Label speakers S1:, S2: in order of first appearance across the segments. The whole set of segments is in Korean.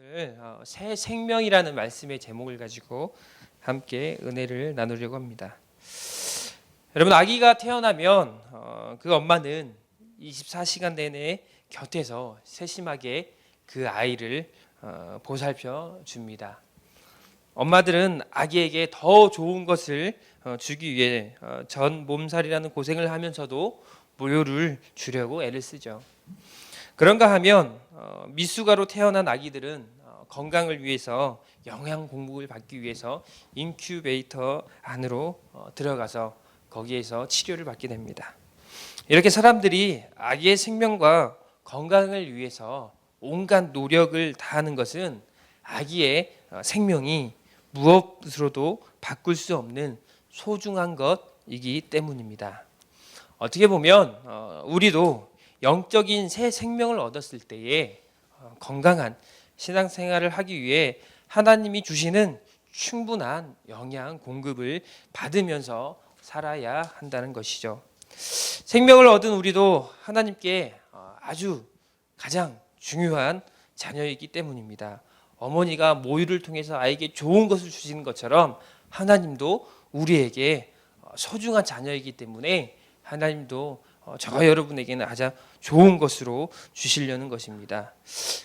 S1: 오늘 새 생명이라는 말씀의 제목을 가지고 함께 은혜를 나누려고 합니다. 여러분, 아기가 태어나면 그 엄마는 24시간 내내 곁에서 세심하게 그 아이를 보살펴 줍니다. 엄마들은 아기에게 더 좋은 것을 주기 위해 전 몸살이라는 고생을 하면서도 모유를 주려고 애를 쓰죠. 그런가 하면 미숙아로 태어난 아기들은 건강을 위해서 영양 공급을 받기 위해서 인큐베이터 안으로 들어가서 거기에서 치료를 받게 됩니다. 이렇게 사람들이 아기의 생명과 건강을 위해서 온갖 노력을 다하는 것은 아기의 생명이 무엇으로도 바꿀 수 없는 소중한 것이기 때문입니다. 어떻게 보면 우리도 영적인 새 생명을 얻었을 때에 건강한 신앙생활을 하기 위해 하나님이 주시는 충분한 영양 공급을 받으면서 살아야 한다는 것이죠. 생명을 얻은 우리도 하나님께 아주 가장 중요한 자녀이기 때문입니다. 어머니가 모유를 통해서 아이에게 좋은 것을 주시는 것처럼 하나님도 우리에게 소중한 자녀이기 때문에 하나님도 저와 여러분에게는 가장 좋은 것으로 주시려는 것입니다.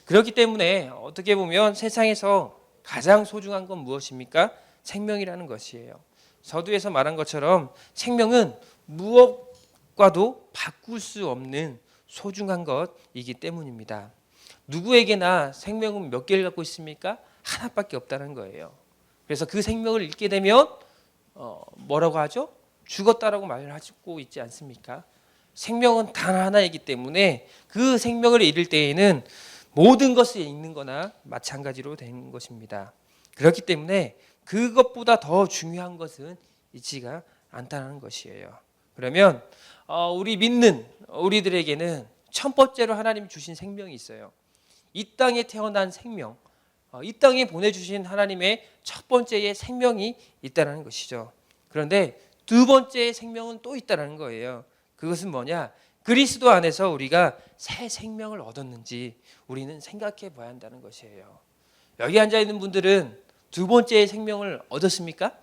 S1: 그렇기 때문에 어떻게 보면 세상에서 가장 소중한 건 무엇입니까? 생명이라는 것이에요. 서두에서 말한 것처럼 생명은 무엇과도 바꿀 수 없는 소중한 것이기 때문입니다. 누구에게나 생명은 몇 개를 갖고 있습니까? 하나밖에 없다는 거예요. 그래서 그 생명을 잃게 되면 뭐라고 하죠? 죽었다라고 말을 하고 있지 않습니까? 생명은 단 하나이기 때문에 그 생명을 잃을 때에는 모든 것을 잃는 거나 마찬가지로 되는 것입니다. 그렇기 때문에 그것보다 더 중요한 것은 있지가 않다는 것이에요. 그러면 우리 믿는 우리들에게는 첫 번째로 하나님 주신 생명이 있어요. 이 땅에 태어난 생명, 이 땅에 보내주신 하나님의 첫 번째의 생명이 있다는 것이죠. 그런데 두 번째의 생명은 또 있다는 거예요. 그것은 뭐냐? 그리스도 안에서 우리가 새 생명을 얻었는지 우리는 생각해 봐야 한다는 것이에요. 여기 앉아 있는 분들은 두 번째의 생명을 얻었습니까?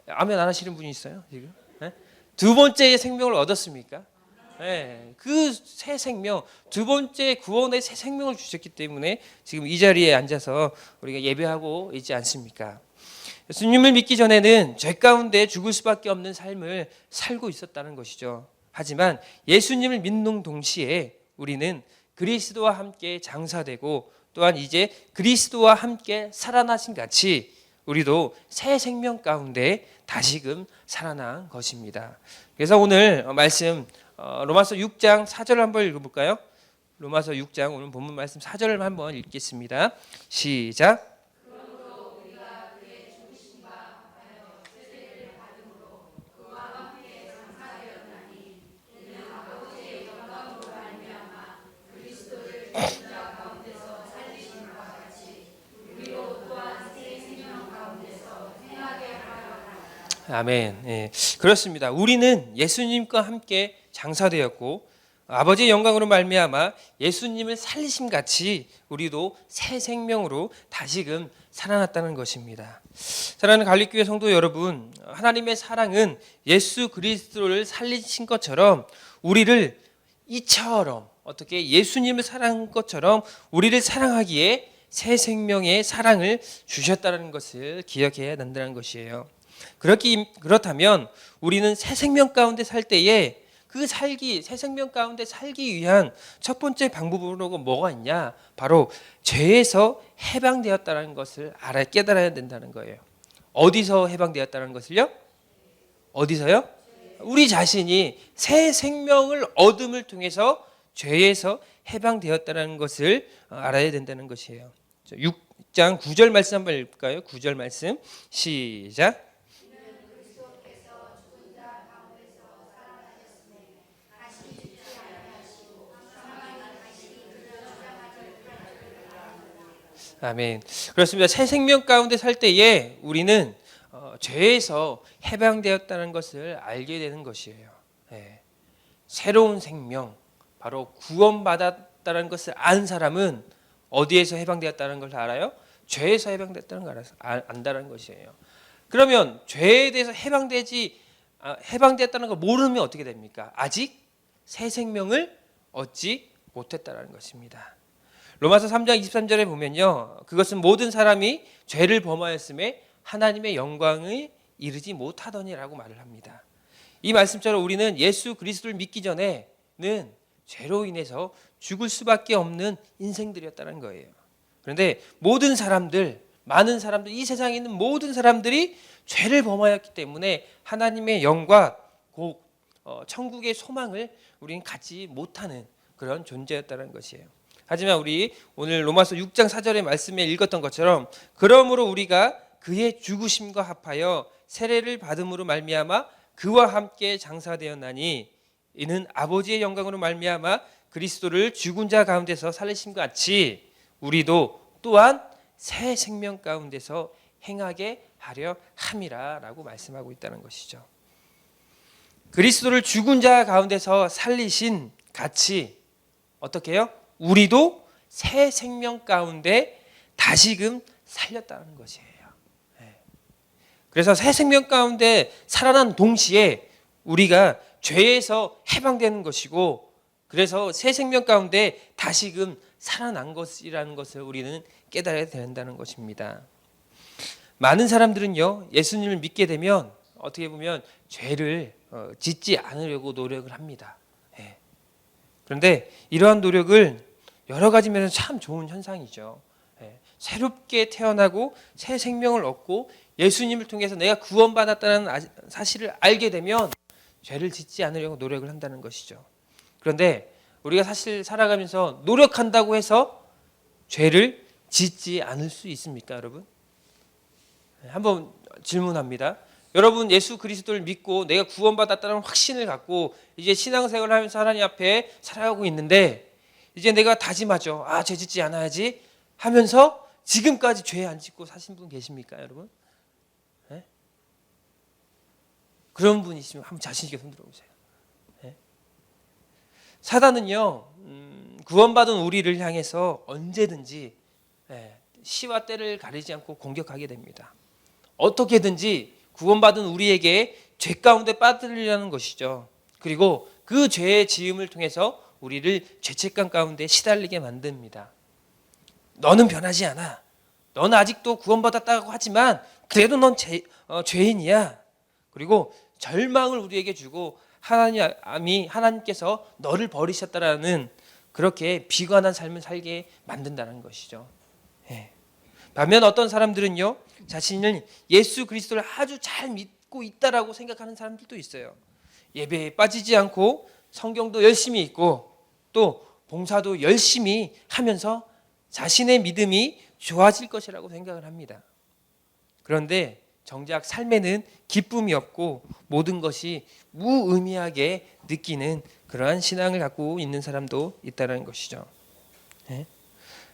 S1: 아멘 안 하시는 분이 있어요 지금? 네? 두 번째의 생명을 얻었습니까? 네. 그 새 생명, 두 번째 구원의 새 생명을 주셨기 때문에 지금 이 자리에 앉아서 우리가 예배하고 있지 않습니까? 예수님을 믿기 전에는 죄 가운데 죽을 수밖에 없는 삶을 살고 있었다는 것이죠. 하지만 예수님을 믿는 동시에 우리는 그리스도와 함께 장사되고 또한 이제 그리스도와 함께 살아나신 같이 우리도 새 생명 가운데 다시금 살아난 것입니다. 그래서 오늘 말씀 로마서 6장 4절을 한번 읽어볼까요? 로마서 6장 오늘 본문 말씀 4절을 한번 읽겠습니다. 시작. 아멘. 예, 그렇습니다. 우리는 예수님과 함께 장사되었고 아버지의 영광으로 말미암아 예수님을 살리심 같이 우리도 새 생명으로 다시금 살아났다는 것입니다. 사랑하는 갈릭교회 성도 여러분, 하나님의 사랑은 예수 그리스도를 살리신 것처럼 우리를 이처럼 어떻게 예수님을 사랑한 것처럼 우리를 사랑하기에 새 생명의 사랑을 주셨다는 것을 기억해야 한다는 것이에요. 그렇다면 우리는 새 생명 가운데 살 때에 새 생명 가운데 살기 위한 첫 번째 방법으로 뭐가 있냐? 바로 죄에서 해방되었다는 것을 깨달아야 된다는 거예요. 어디서 해방되었다는 것을요? 어디서요? 우리 자신이 새 생명을 얻음을 통해서 죄에서 해방되었다는 것을 알아야 된다는 것이에요. 6장 9절 말씀 한번 읽을까요? 9절 말씀 시작. 아멘. 그렇습니다. 새 생명 가운데 살 때에 우리는 죄에서 해방되었다는 것을 알게 되는 것이에요. 네. 새로운 생명, 바로 구원받았다는 것을 안 사람은 어디에서 해방되었다는 걸 알아요? 죄에서 해방됐다는 걸 안다는 것이에요. 그러면 죄에 대해서 해방되었다는 걸 모르면 어떻게 됩니까? 아직 새 생명을 얻지 못했다는 것입니다. 로마서 3장 23절에 보면요, 그것은 모든 사람이 죄를 범하였음에 하나님의 영광을 이르지 못하더니라고 말을 합니다. 이 말씀처럼 우리는 예수 그리스도를 믿기 전에는 죄로 인해서 죽을 수밖에 없는 인생들이었다는 거예요. 그런데 모든 사람들, 많은 사람들, 이 세상에 있는 모든 사람들이 죄를 범하였기 때문에 하나님의 영과 천국의 소망을 우리는 갖지 못하는 그런 존재였다는 것이에요. 하지만 우리 오늘 로마서 6장 4절의 말씀에 읽었던 것처럼, 그러므로 우리가 그의 죽으심과 합하여 세례를 받음으로 말미암아 그와 함께 장사되었나니 이는 아버지의 영광으로 말미암아 그리스도를 죽은 자 가운데서 살리심과 같이 우리도 또한 새 생명 가운데서 행하게 하려 함이라라고 말씀하고 있다는 것이죠. 그리스도를 죽은 자 가운데서 살리신 같이 어떻게 해요? 우리도 새 생명 가운데 다시금 살렸다는 것이에요. 그래서 새 생명 가운데 살아난 동시에 우리가 죄에서 해방되는 것이고, 그래서 새 생명 가운데 다시금 살아난 것이라는 것을 우리는 깨달아야 된다는 것입니다. 많은 사람들은요, 예수님을 믿게 되면 어떻게 보면 죄를 짓지 않으려고 노력을 합니다. 그런데 이러한 노력을 여러 가지 면에서 참 좋은 현상이죠. 새롭게 태어나고 새 생명을 얻고 예수님을 통해서 내가 구원받았다는 사실을 알게 되면 죄를 짓지 않으려고 노력을 한다는 것이죠. 그런데 우리가 사실 살아가면서 노력한다고 해서 죄를 짓지 않을 수 있습니까, 여러분? 한번 질문합니다. 여러분, 예수 그리스도를 믿고 내가 구원받았다는 확신을 갖고 이제 신앙생활을 하면서 하나님 앞에 살아가고 있는데, 이제 내가 다짐하죠. 죄 짓지 않아야지 하면서 지금까지 죄 안 짓고 사신 분 계십니까, 여러분? 네? 그런 분 있으면 한번 자신 있게 손 들어보세요. 네? 사단은요, 구원받은 우리를 향해서 언제든지 시와 때를 가리지 않고 공격하게 됩니다. 어떻게든지 구원받은 우리에게 죄 가운데 빠뜨리려는 것이죠. 그리고 그 죄의 지음을 통해서 우리를 죄책감 가운데 시달리게 만듭니다. 너는 변하지 않아. 너는 아직도 구원받았다고 하지만 그래도 넌 죄인이야. 그리고 절망을 우리에게 주고 하나님께서 너를 버리셨다라는 그렇게 비관한 삶을 살게 만든다는 것이죠. 반면 어떤 사람들은요, 자신을 예수 그리스도를 아주 잘 믿고 있다라고 생각하는 사람들도 있어요. 예배에 빠지지 않고 성경도 열심히 읽고 또 봉사도 열심히 하면서 자신의 믿음이 좋아질 것이라고 생각을 합니다. 그런데 정작 삶에는 기쁨이 없고 모든 것이 무의미하게 느끼는 그러한 신앙을 갖고 있는 사람도 있다는 것이죠.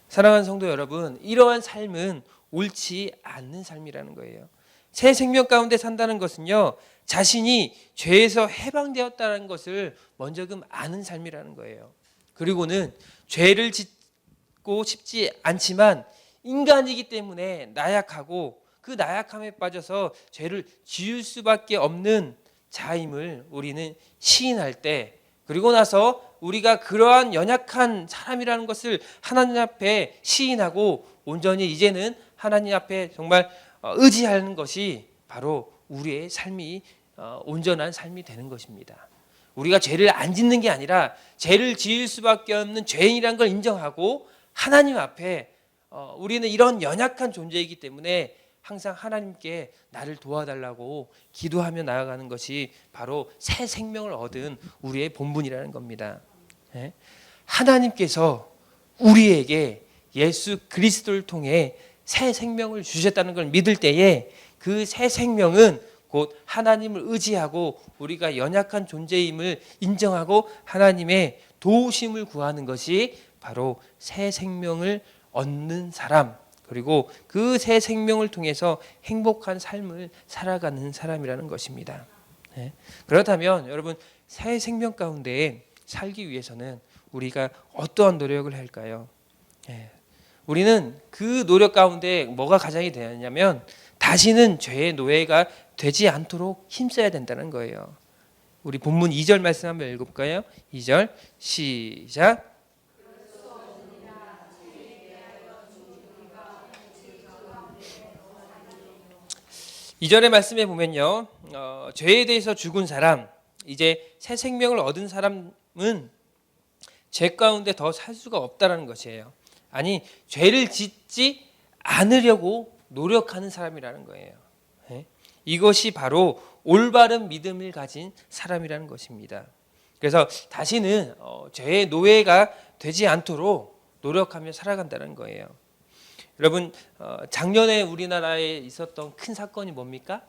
S1: 사랑하는 성도 여러분, 이러한 삶은 옳지 않는 삶이라는 거예요. 새 생명 가운데 산다는 것은요, 자신이 죄에서 해방되었다는 것을 먼저 아는 삶이라는 거예요. 그리고는 죄를 짓고 싶지 않지만 인간이기 때문에 나약하고 그 나약함에 빠져서 죄를 지을 수밖에 없는 자임을 우리는 시인할 때, 그리고 나서 우리가 그러한 연약한 사람이라는 것을 하나님 앞에 시인하고 온전히 이제는 하나님 앞에 정말 의지하는 것이 바로 우리의 삶이 온전한 삶이 되는 것입니다. 우리가 죄를 안 짓는 게 아니라 죄를 지을 수밖에 없는 죄인이라는 걸 인정하고 하나님 앞에 우리는 이런 연약한 존재이기 때문에 항상 하나님께 나를 도와달라고 기도하며 나아가는 것이 바로 새 생명을 얻은 우리의 본분이라는 겁니다. 하나님께서 우리에게 예수 그리스도를 통해 새 생명을 주셨다는 걸 믿을 때에 그 새 생명은 곧 하나님을 의지하고 우리가 연약한 존재임을 인정하고 하나님의 도우심을 구하는 것이 바로 새 생명을 얻는 사람, 그리고 그 새 생명을 통해서 행복한 삶을 살아가는 사람이라는 것입니다. 그렇다면 여러분, 새 생명 가운데 살기 위해서는 우리가 어떠한 노력을 할까요? 우리는 그 노력 가운데 뭐가 가장이 되었냐면 다시는 죄의 노예가 되지 않도록 힘써야 된다는 거예요. 우리 본문 2절 말씀 한번 읽어볼까요? 2절 시작. 2절의 말씀에 보면요, 죄에 대해서 죽은 사람, 이제 새 생명을 얻은 사람은 죄 가운데 더 살 수가 없다는 것이에요. 아니, 죄를 짓지 않으려고 노력하는 사람이라는 거예요. 이것이 바로 올바른 믿음을 가진 사람이라는 것입니다. 그래서 다시는 죄의 노예가 되지 않도록 노력하며 살아간다는 거예요. 여러분, 작년에 우리나라에 있었던 큰 사건이 뭡니까?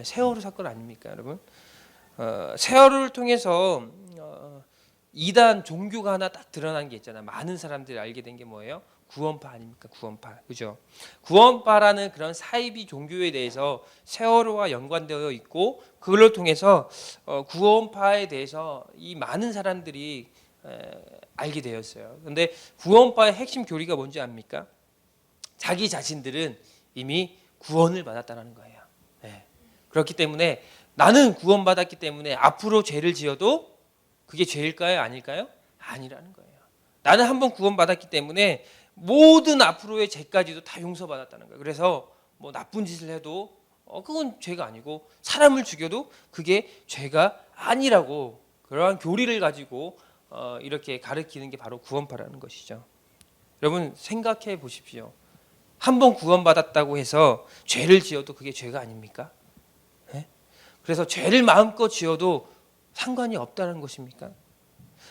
S1: 세월호 사건 아닙니까, 여러분? 세월호를 통해서 이단 종교가 하나 딱 드러난 게 있잖아요. 많은 사람들이 알게 된 게 뭐예요? 구원파 아닙니까? 구원파, 그죠? 구원파라는 그런 사이비 종교에 대해서 세월호와 연관되어 있고, 그걸로 통해서 구원파에 대해서 이 많은 사람들이 알게 되었어요. 그런데 구원파의 핵심 교리가 뭔지 압니까? 자기 자신들은 이미 구원을 받았다는 거예요. 그렇기 때문에 나는 구원받았기 때문에 앞으로 죄를 지어도 그게 죄일까요? 아닐까요? 아니라는 거예요. 나는 한번 구원받았기 때문에 모든 앞으로의 죄까지도 다 용서받았다는 거예요. 그래서 뭐 나쁜 짓을 해도 그건 죄가 아니고 사람을 죽여도 그게 죄가 아니라고, 그러한 교리를 가지고 이렇게 가르치는 게 바로 구원파라는 것이죠. 여러분 생각해 보십시오. 한번 구원받았다고 해서 죄를 지어도 그게 죄가 아닙니까? 그래서 죄를 마음껏 지어도 상관이 없다는 것입니까?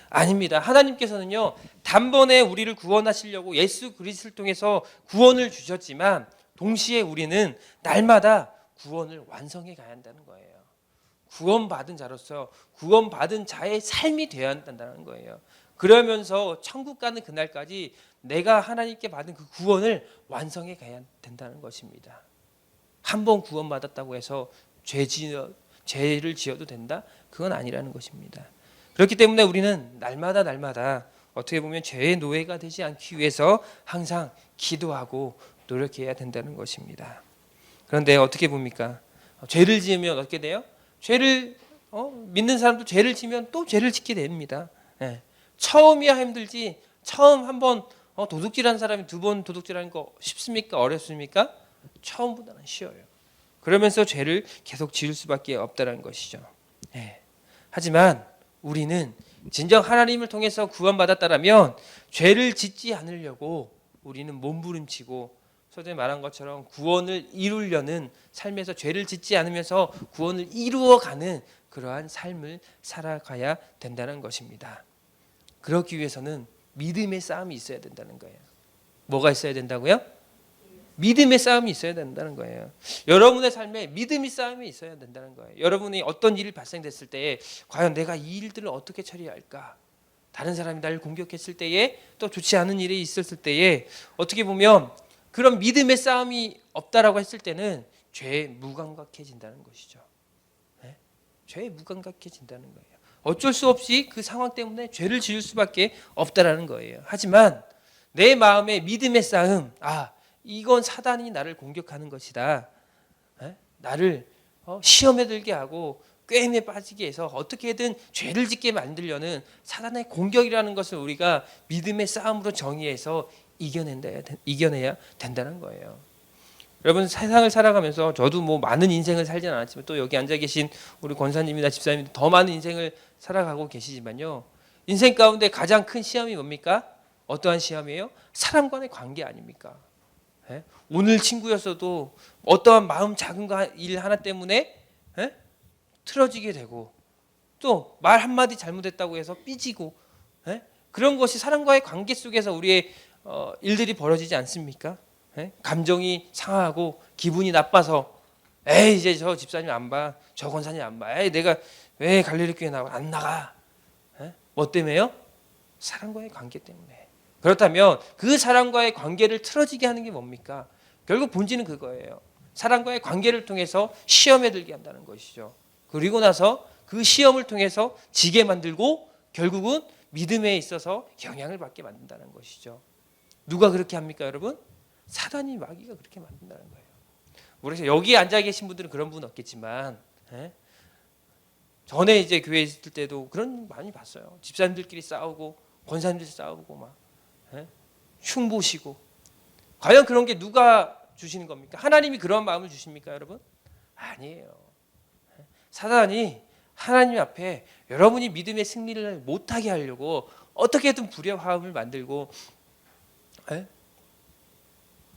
S1: 아닙니다. 하나님께서는요, 단번에 우리를 구원하시려고 예수 그리스도를 통해서 구원을 주셨지만 동시에 우리는 날마다 구원을 완성해 가야 한다는 거예요. 구원받은 자로서 구원받은 자의 삶이 되어야 한다는 거예요. 그러면서 천국 가는 그날까지 내가 하나님께 받은 그 구원을 완성해 가야 된다는 것입니다. 한번 구원받았다고 해서 죄를 지어도 된다? 그건 아니라는 것입니다. 그렇기 때문에 우리는 날마다 어떻게 보면 죄의 노예가 되지 않기 위해서 항상 기도하고 노력해야 된다는 것입니다. 그런데 어떻게 봅니까? 죄를 지으면 어떻게 돼요? 죄를 믿는 사람도 죄를 지면 또 죄를 짓게 됩니다. 처음이야 힘들지, 처음 한번 도둑질한 사람이 두 번 도둑질하는 거 쉽습니까? 어렵습니까? 처음보다는 쉬워요. 그러면서 죄를 계속 지을 수밖에 없다는 것이죠. 하지만 우리는 진정 하나님을 통해서 구원받았다라면 죄를 짓지 않으려고 우리는 몸부림치고, 서두에 말한 것처럼 구원을 이루려는 삶에서 죄를 짓지 않으면서 구원을 이루어가는 그러한 삶을 살아가야 된다는 것입니다. 그렇기 위해서는 믿음의 싸움이 있어야 된다는 거예요. 뭐가 있어야 된다고요? 믿음의 싸움이 있어야 된다는 거예요. 여러분의 삶에 믿음의 싸움이 있어야 된다는 거예요. 여러분이 어떤 일이 발생됐을 때에 과연 내가 이 일들을 어떻게 처리할까? 다른 사람이 나를 공격했을 때에, 또 좋지 않은 일이 있었을 때에 어떻게 보면 그런 믿음의 싸움이 없다라고 했을 때는 죄에 무감각해진다는 것이죠. 죄에 무감각해진다는 거예요. 어쩔 수 없이 그 상황 때문에 죄를 지을 수밖에 없다라는 거예요. 하지만 내 마음의 믿음의 싸움, 이건 사단이 나를 공격하는 것이다. 나를 시험에 들게 하고 꾀임에 빠지게 해서 어떻게든 죄를 짓게 만들려는 사단의 공격이라는 것을 우리가 믿음의 싸움으로 정의해서 이겨내야 된다는 거예요. 여러분, 세상을 살아가면서 저도 뭐 많은 인생을 살지는 않았지만, 또 여기 앉아 계신 우리 권사님이나 집사님도 더 많은 인생을 살아가고 계시지만요, 인생 가운데 가장 큰 시험이 뭡니까? 어떠한 시험이에요? 사람과의 관계 아닙니까? 오늘 친구였어도 어떠한 마음 작은 일 하나 때문에 틀어지게 되고, 또 말 한마디 잘못했다고 해서 삐지고, 그런 것이 사람과의 관계 속에서 우리의 일들이 벌어지지 않습니까? 감정이 상하고 기분이 나빠서 이제 저 집사님 안 봐, 저 권사님 안 봐, 내가 왜 갈릴리교회 안 나가? 뭐 때문에요? 사람과의 관계 때문에. 그렇다면 그 사람과의 관계를 틀어지게 하는 게 뭡니까? 결국 본질은 그거예요. 사람과의 관계를 통해서 시험에 들게 한다는 것이죠. 그리고 나서 그 시험을 통해서 지게 만들고 결국은 믿음에 있어서 영향을 받게 만든다는 것이죠. 누가 그렇게 합니까, 여러분? 사단이, 마귀가 그렇게 만든다는 거예요. 그래서 여기 앉아 계신 분들은 그런 분 없겠지만, 전에 이제 교회에 있을 때도 그런 많이 봤어요. 집사님들끼리 싸우고 권사님들 싸우고 막 흉보시고. 과연 그런 게 누가 주시는 겁니까? 하나님이 그런 마음을 주십니까, 여러분? 아니에요. 사단이 하나님 앞에 여러분이 믿음의 승리를 못하게 하려고 어떻게든 불협화음을 만들고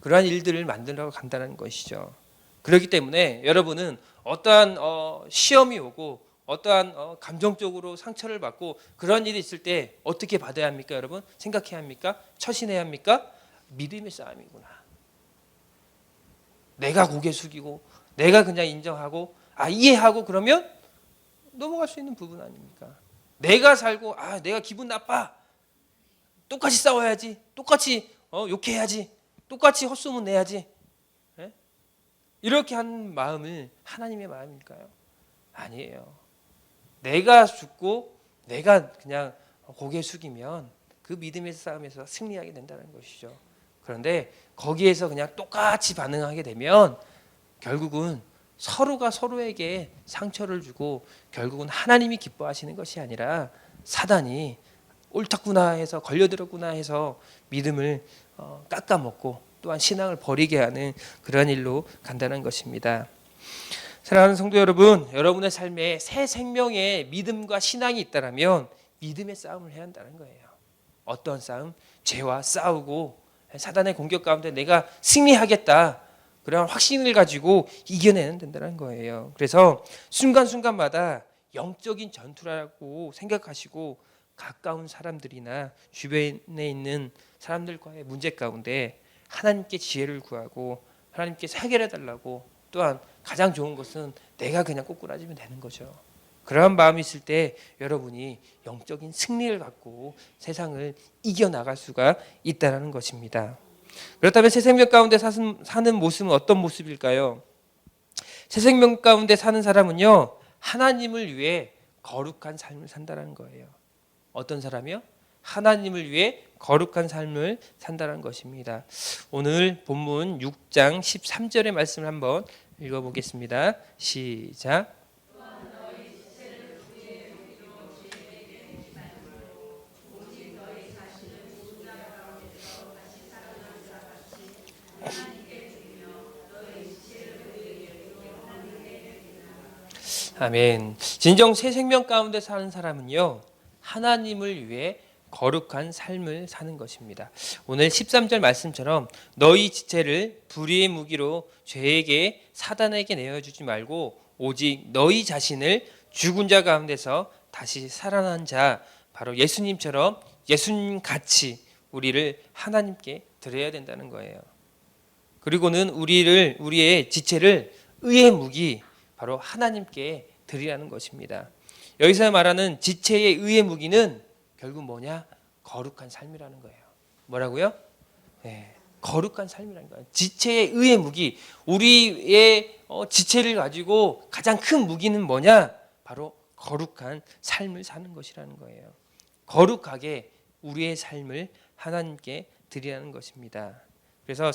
S1: 그러한 일들을 만들려고 간다는 것이죠. 그렇기 때문에 여러분은 어떠한 시험이 오고 어떠한 감정적으로 상처를 받고 그런 일이 있을 때 어떻게 받아야 합니까, 여러분? 생각해야 합니까? 처신해야 합니까? 믿음의 싸움이구나. 내가 고개 숙이고 내가 그냥 인정하고 이해하고 그러면 넘어갈 수 있는 부분 아닙니까? 내가 살고 내가 기분 나빠. 똑같이 싸워야지. 똑같이 욕해야지. 똑같이 헛소문 내야지. 이렇게 하는 마음을 하나님의 마음일까요? 아니에요. 내가 죽고 내가 그냥 고개 숙이면 그 믿음의 싸움에서 승리하게 된다는 것이죠. 그런데 거기에서 그냥 똑같이 반응하게 되면 결국은 서로가 서로에게 상처를 주고 결국은 하나님이 기뻐하시는 것이 아니라 사단이 옳았구나 해서 걸려들었구나 해서 믿음을 깎아먹고 또한 신앙을 버리게 하는 그런 일로 간다는 것입니다. 사랑하는 성도 여러분, 여러분의 삶에 새 생명의 믿음과 신앙이 있다면 믿음의 싸움을 해야 한다는 거예요. 어떤 싸움? 죄와 싸우고 사단의 공격 가운데 내가 승리하겠다. 그런 확신을 가지고 이겨내는 된다는 거예요. 그래서 순간순간마다 영적인 전투라고 생각하시고 가까운 사람들이나 주변에 있는 사람들과의 문제 가운데 하나님께 지혜를 구하고 하나님께서 해결해 달라고 또한 가장 좋은 것은 내가 그냥 꼬꾸라지면 되는 거죠. 그러한 마음이 있을 때 여러분이 영적인 승리를 갖고 세상을 이겨나갈 수가 있다는 것입니다. 그렇다면 새 생명 가운데 사는 모습은 어떤 모습일까요? 새 생명 가운데 사는 사람은요, 하나님을 위해 거룩한 삶을 산다는 거예요. 어떤 사람이요? 하나님을 위해 거룩한 삶을 산다는 것입니다. 오늘 본문 6장 13절의 말씀을 한번 읽어보겠습니다. 시작. 아멘. 진정 새 생명 가운데 사는 사람은요, 하나님을 위해 거룩한 삶을 사는 것입니다. 오늘 13절 말씀처럼 너희 지체를 불의의 무기로 죄에게 사단에게 내어주지 말고 오직 너희 자신을 죽은 자 가운데서 다시 살아난 자 바로 예수님처럼 예수님 같이 우리를 하나님께 드려야 된다는 거예요. 그리고는 우리의 지체를 의의 무기 바로 하나님께 드리라는 것입니다. 여기서 말하는 지체의 의의 무기는 결국 뭐냐? 거룩한 삶이라는 거예요. 뭐라고요? 거룩한 삶이라는 거예요. 지체의 의의 무기, 우리의 지체를 가지고 가장 큰 무기는 뭐냐? 바로 거룩한 삶을 사는 것이라는 거예요. 거룩하게 우리의 삶을 하나님께 드리라는 것입니다. 그래서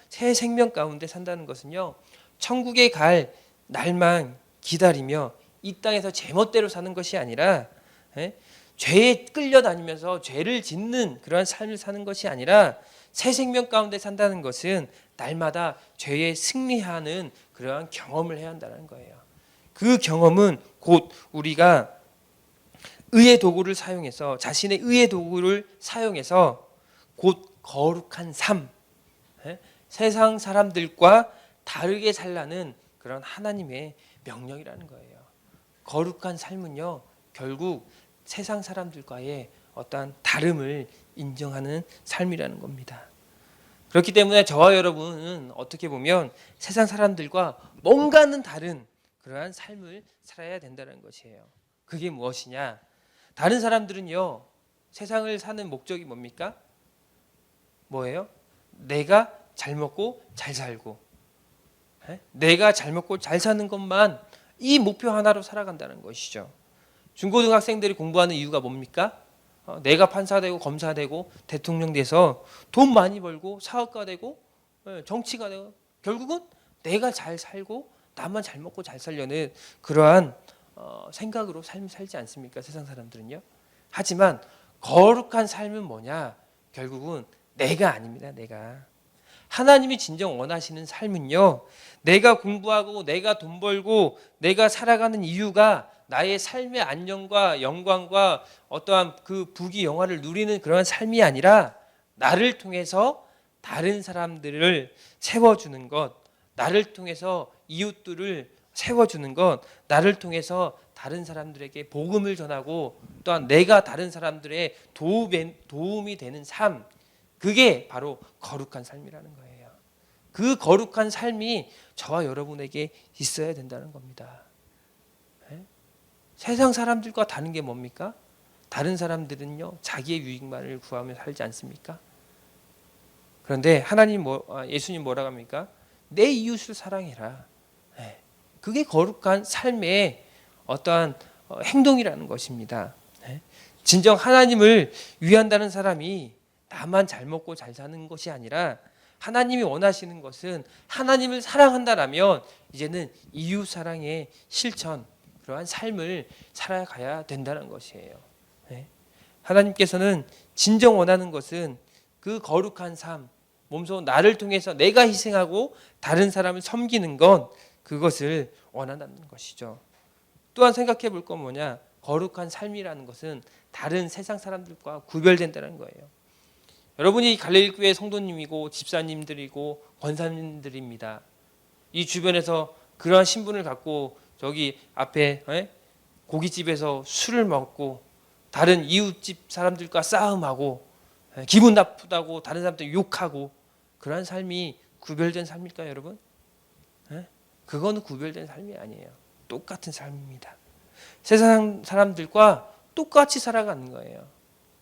S1: 새 생명 가운데 산다는 것은요, 천국에 갈 날만 기다리며 이 땅에서 제멋대로 사는 것이 아니라 죄에 끌려다니면서 죄를 짓는 그러한 삶을 사는 것이 아니라 새 생명 가운데 산다는 것은 날마다 죄에 승리하는 그러한 경험을 해야 한다는 거예요. 그 경험은 곧 우리가 의의 도구를 사용해서 자신의 의의 도구를 사용해서 곧 거룩한 삶, 세상 사람들과 다르게 살라는 그런 하나님의 명령이라는 거예요. 거룩한 삶은요, 결국 세상 사람들과의 어떠한 다름을 인정하는 삶이라는 겁니다. 그렇기 때문에 저와 여러분은 어떻게 보면 세상 사람들과 뭔가는 다른 그러한 삶을 살아야 된다는 것이에요. 그게 무엇이냐? 다른 사람들은요, 세상을 사는 목적이 뭡니까? 뭐예요? 내가 잘 먹고 잘 살고, 내가 잘 먹고 잘 사는 것만 이 목표 하나로 살아간다는 것이죠. 중고등학생들이 공부하는 이유가 뭡니까? 내가 판사 되고 검사 되고 대통령 돼서 돈 많이 벌고 사업가 되고 정치가 되고 결국은 내가 잘 살고 나만 잘 먹고 잘 살려는 그러한 생각으로 삶을 살지 않습니까? 세상 사람들은요. 하지만 거룩한 삶은 뭐냐? 결국은 내가 아닙니다. 내가. 하나님이 진정 원하시는 삶은요. 내가 공부하고 내가 돈 벌고 내가 살아가는 이유가 나의 삶의 안녕과 영광과 어떠한 그 부귀 영화를 누리는 그러한 삶이 아니라 나를 통해서 다른 사람들을 세워주는 것, 나를 통해서 이웃들을 세워주는 것, 나를 통해서 다른 사람들에게 복음을 전하고 또한 내가 다른 사람들의 도움이 되는 삶, 그게 바로 거룩한 삶이라는 거예요. 그 거룩한 삶이 저와 여러분에게 있어야 된다는 겁니다. 네? 세상 사람들과 다른 게 뭡니까? 다른 사람들은요 자기의 유익만을 구하며 살지 않습니까? 그런데 하나님 예수님 뭐라고 합니까? 내 이웃을 사랑해라. 네. 그게 거룩한 삶의 어떠한 행동이라는 것입니다. 네. 진정 하나님을 위한다는 사람이 나만 잘 먹고 잘 사는 것이 아니라 하나님이 원하시는 것은 하나님을 사랑한다라면 이제는 이웃 사랑의 실천, 그러한 삶을 살아가야 된다는 것이에요. 네. 하나님께서는 진정 원하는 것은 그 거룩한 삶, 몸소 나를 통해서 내가 희생하고 다른 사람을 섬기는 건 그것을 원한다는 것이죠. 또한 생각해 볼 건 뭐냐? 거룩한 삶이라는 것은 다른 세상 사람들과 구별된다는 거예요. 여러분이 갈릴리 교회 성도님이고 집사님들이고 권사님들입니다. 이 주변에서 그러한 신분을 갖고 저기 앞에 고깃집에서 술을 먹고 다른 이웃집 사람들과 싸움하고 기분 나쁘다고 다른 사람들 욕하고 그러한 삶이 구별된 삶일까요, 여러분? 그거는 구별된 삶이 아니에요. 똑같은 삶입니다. 세상 사람들과 똑같이 살아가는 거예요.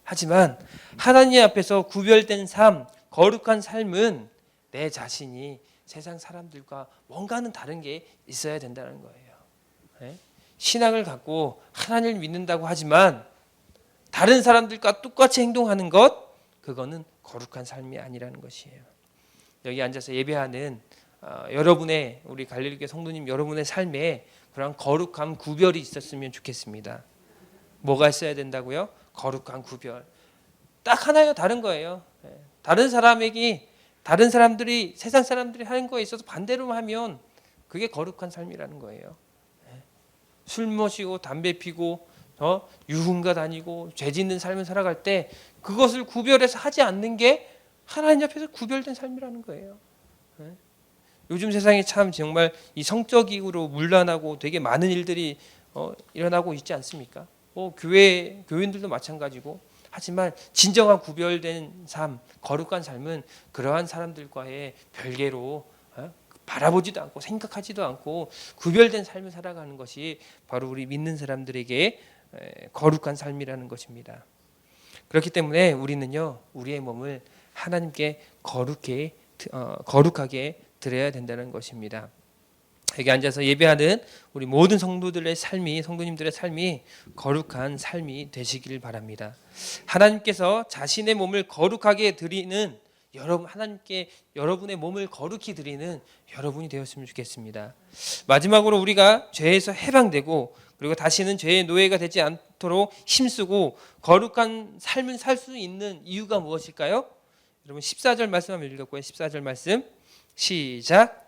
S1: 하지만 하나님 앞에서 구별된 삶, 거룩한 삶은 내 자신이 세상 사람들과 뭔가는 다른 게 있어야 된다는 거예요. 신앙을 갖고 하나님을 믿는다고 하지만 다른 사람들과 똑같이 행동하는 것, 그거는 거룩한 삶이 아니라는 것이에요. 여기 앉아서 예배하는 여러분의 우리 갈릴리 교회 성도님 여러분의 삶에 그런 거룩한 구별이 있었으면 좋겠습니다. 뭐가 있어야 된다고요? 거룩한 구별. 딱 하나요, 다른 거예요. 다른 사람들이 세상 사람들이 하는 거에 있어서 반대로 하면 그게 거룩한 삶이라는 거예요. 술 마시고 담배 피고 유흥가 다니고 죄 짓는 삶을 살아갈 때 그것을 구별해서 하지 않는 게 하나님 앞에서 구별된 삶이라는 거예요. 요즘 세상에 참 정말 이 성적으로 문란하고 되게 많은 일들이 일어나고 있지 않습니까? 교인들도 마찬가지고. 하지만 진정한 구별된 삶, 거룩한 삶은 그러한 사람들과의 별개로 바라보지도 않고 생각하지도 않고 구별된 삶을 살아가는 것이 바로 우리 믿는 사람들에게 거룩한 삶이라는 것입니다. 그렇기 때문에 우리는요, 우리의 몸을 하나님께 거룩하게 드려야 된다는 것입니다. 여기 앉아서 예배하는 우리 모든 성도님들의 삶이 거룩한 삶이 되시길 바랍니다. 하나님께서 자신의 몸을 거룩하게 드리는 하나님께 여러분의 몸을 거룩히 드리는 여러분이 되었으면 좋겠습니다. 마지막으로 우리가 죄에서 해방되고 그리고 다시는 죄의 노예가 되지 않도록 힘쓰고 거룩한 삶을 살 수 있는 이유가 무엇일까요? 여러분 14절 말씀 한번 읽었고요. 14절 말씀 시작.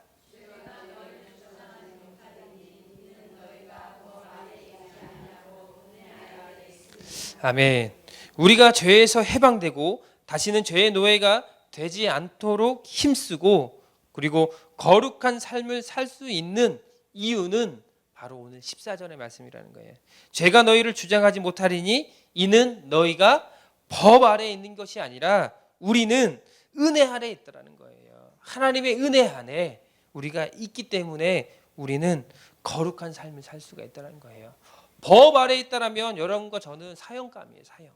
S1: 아멘. 우리가 죄에서 해방되고 다시는 죄의 노예가 되지 않도록 힘쓰고 그리고 거룩한 삶을 살 수 있는 이유는 바로 오늘 14절의 말씀이라는 거예요. 죄가 너희를 주장하지 못하리니 이는 너희가 법 아래에 있는 것이 아니라 우리는 은혜 아래에 있다라는 거예요. 하나님의 은혜 안에 우리가 있기 때문에 우리는 거룩한 삶을 살 수가 있다는 거예요. 법 아래에 있다라면 여러분과 저는 사형감이에요. 사형.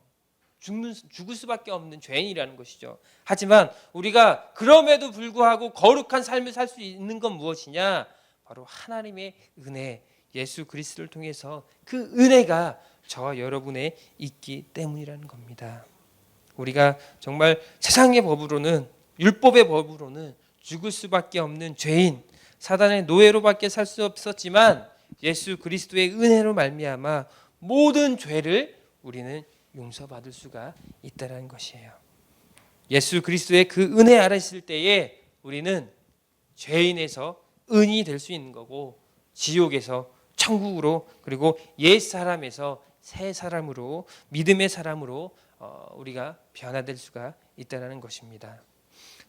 S1: 죽을 수밖에 없는 죄인이라는 것이죠. 하지만 우리가 그럼에도 불구하고 거룩한 삶을 살 수 있는 건 무엇이냐? 바로 하나님의 은혜, 예수 그리스도를 통해서 그 은혜가 저와 여러분에 있기 때문이라는 겁니다. 우리가 정말 세상의 법으로는, 율법의 법으로는 죽을 수밖에 없는 죄인, 사단의 노예로밖에 살 수 없었지만 예수 그리스도의 은혜로 말미암아 모든 죄를 우리는 용서받을 수가 있다는 것이에요. 예수 그리스도의 그 은혜 아래 있을 때에 우리는 죄인에서 의인이 될 수 있는 거고, 지옥에서 천국으로, 그리고 옛 사람에서 새 사람으로, 믿음의 사람으로 우리가 변화될 수가 있다는 것입니다.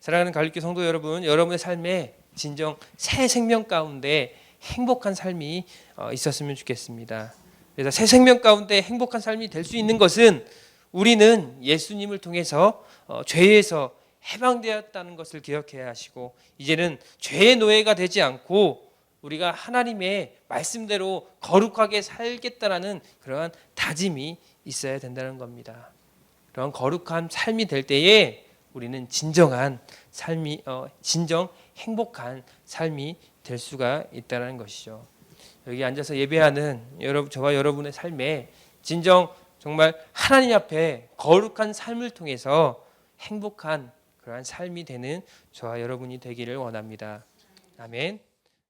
S1: 사랑하는 가톨릭교 성도 여러분, 여러분의 삶에 진정 새 생명 가운데 행복한 삶이 있었으면 좋겠습니다. 그래서 새 생명 가운데 행복한 삶이 될 수 있는 것은 우리는 예수님을 통해서 죄에서 해방되었다는 것을 기억해야 하시고, 이제는 죄의 노예가 되지 않고 우리가 하나님의 말씀대로 거룩하게 살겠다라는 그러한 다짐이 있어야 된다는 겁니다. 그런 거룩한 삶이 될 때에 우리는 진정한 삶이 진정 행복한 삶이 될 수가 있다는 것이죠. 여기 앉아서 예배하는 저와 여러분의 삶에 진정 정말 하나님 앞에 거룩한 삶을 통해서 행복한 그러한 삶이 되는 저와 여러분이 되기를 원합니다. 아멘.